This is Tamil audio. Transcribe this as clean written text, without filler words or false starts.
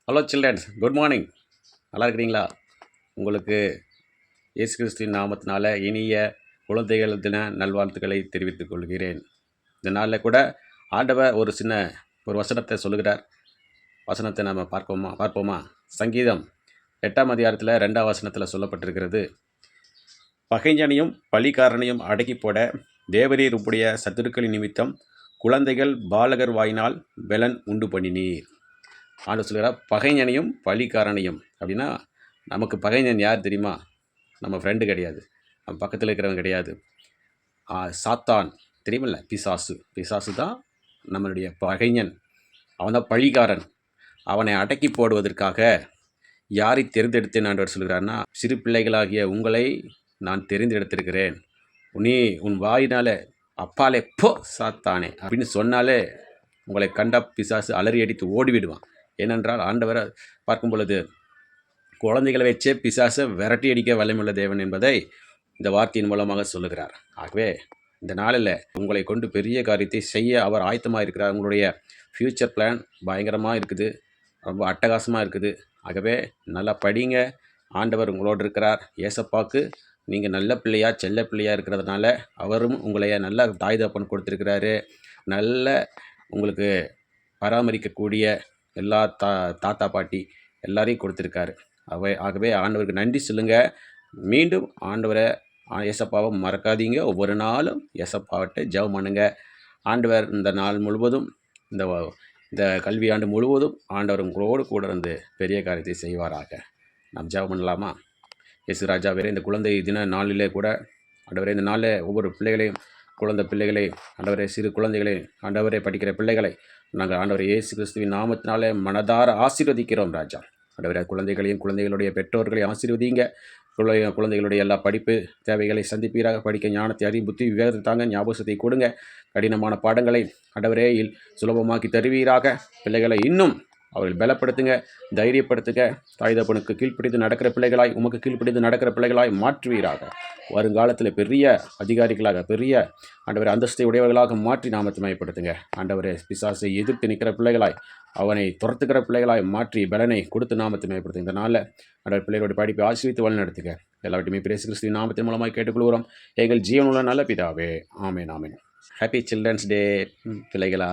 Hello children's, good morning. நல்லா இருக்கிறீங்களா? உங்களுக்கு இயேசு கிறிஸ்துவின் நாமத்தினால இனிய குழந்தைகள் தின நல்வாழ்த்துக்களை தெரிவித்துக் கொள்கிறேன். இந்த நாளில் கூட ஆண்டவர் ஒரு வசனத்தை சொல்லுகிறார். வசனத்தை நம்ம பார்ப்போமா? சங்கீதம் 8ஆம் அதிகாரத்தில் 2ஆம் வசனத்தில் சொல்லப்பட்டிருக்கிறது. பகைஞனையும் பழிக்காரனையும் அடக்கி போட தேவரீர் உம்முடைய சத்துருக்களின் நிமித்தம் குழந்தைகள் பாலகர் வாயினால் பெலன் உண்டு பண்ணினீர். ஆண்டு சொல்கிறார், பகைஞனையும் பழிக்காரனையும். அப்படின்னா நமக்கு பகைஞன் யார் தெரியுமா? நம்ம ஃப்ரெண்டு கிடையாது, நம்ம பக்கத்தில் இருக்கிறவங்க கிடையாது. சாத்தான் தெரியுமில்ல, பிசாசு தான் நம்மளுடைய பகைஞன். அவன் தான் பழிக்காரன். அவனை அடக்கி போடுவதற்காக யாரை தேர்ந்தெடுத்தேன் ஆண்டவர் சொல்கிறார்னா, சிறு பிள்ளைகளாகிய உங்களை நான் தெரிந்தெடுத்திருக்கிறேன். நீ உன் வாயினால அப்பாலே போ சாத்தானே அப்படின்னு சொன்னாலே உங்களை கண்ட பிசாசு அலறி அடித்து ஓடிவிடுவான். ஏனென்றால் ஆண்டவரை பார்க்கும் பொழுது குழந்தைகளை வச்சே பிசாசை விரட்டி அடிக்க வல்லமையுள்ள தேவன் என்பதை இந்த வார்த்தையின் மூலமாக சொல்லுகிறார். ஆகவே இந்த நாளில் உங்களை கொண்டு பெரிய காரியத்தை செய்ய அவர் ஆயத்தமாக இருக்கிறார். உங்களுடைய ஃப்யூச்சர் பிளான் பயங்கரமாக இருக்குது, ரொம்ப அட்டகாசமாக இருக்குது. ஆகவே நல்லா படிங்க. ஆண்டவர் உங்களோடு இருக்கிறார். ஏசப்பாவுக்கு நீங்கள் நல்ல பிள்ளையாக செல்ல பிள்ளையாக இருக்கிறதுனால அவரும் உங்களைய நல்ல தாய் தகப்பன் கொடுத்துருக்கிறாரு. நல்ல உங்களுக்கு பராமரிக்கக்கூடிய எல்லா தாத்தா பாட்டி எல்லாரையும் கொடுத்துருக்காரு. ஆகவே ஆண்டவருக்கு நன்றி சொல்லுங்கள். மீண்டும் ஆண்டவரை ஏசப்பாவை மறக்காதீங்க. ஒவ்வொரு நாளும் ஏசப்பாவட்ட ஜெபம் பண்ணுங்க. ஆண்டவர் இந்த நாள் முழுவதும் இந்த கல்வியாண்டு முழுவதும் ஆண்டவர் உங்களோடு கூட இருந்து பெரிய காரியத்தை செய்வாராக. நாம் ஜெபம் பண்ணலாமா? இயேசு ராஜா, வேறு இந்த குழந்தை தின நாளிலே கூட ஆண்டவரே, இந்த நாளில் ஒவ்வொரு பிள்ளைகளையும், குழந்தை பிள்ளைகளை, ஆண்டவரே, சிறு குழந்தைகளை, ஆண்டவரே, படிக்கிற பிள்ளைகளை நாங்கள் ஆண்டவரை இயேசு கிறிஸ்துவின் நாமத்தினாலே மனதார ஆசீர்வதிக்கிறோம் ராஜா. ஆண்டவரே, குழந்தைகளையும் குழந்தைகளுடைய பெற்றோர்களையும் ஆசீர்வதிங்க. குழந்தைகளுடைய எல்லா படிப்பு தேவைகளை சந்திப்பீராக. படிக்க ஞானத்தை, அறிவு, புத்தி, விவேகத்தை தாங்க, ஞாபகத்தை கொடுங்க. கடினமான பாடங்களை ஆண்டவரே சுலபமாக்கி தருவீராக. பிள்ளைகளை இன்னும் அவர்கள் பலப்படுத்துங்க, தைரியப்படுத்துங்க. தாய் தகப்பனுக்கு கீழ்ப்பிடித்து நடக்கிற பிள்ளைகளாய், உமக்கு கீழ்ப்பிடித்து நடக்கிற பிள்ளைகளாய் மாற்றுவீராக. வருங்காலத்தில் பெரிய அதிகாரிகளாக, பெரிய ஆண்டவரை அந்தஸ்தை உடையவர்களாக மாற்றி நாமத்தை மயப்படுத்துங்க. ஆண்டவரை பிசாசை எதிர்த்து நிற்கிற பிள்ளைகளாய், அவனை துரத்துக்கிற பிள்ளைகளாய் மாற்றி பலனை கொடுத்து நாமத்தை மயப்படுத்துங்க. இந்த நாளில் ஆண்டவர் பிள்ளைகளுடைய படிப்பை ஆசிரியத்து வழி நடத்துங்க. எல்லாவற்றையுமே இயேசு கிறிஸ்துவின் நாமத்தின் மூலமாக கேட்டுக்கொள்கிறோம் எங்கள் ஜீவனுள்ள நல்ல பிதாவே. ஆமேன், ஆமேன். ஹாப்பி சில்ட்ரன்ஸ் டே பிள்ளைகளா.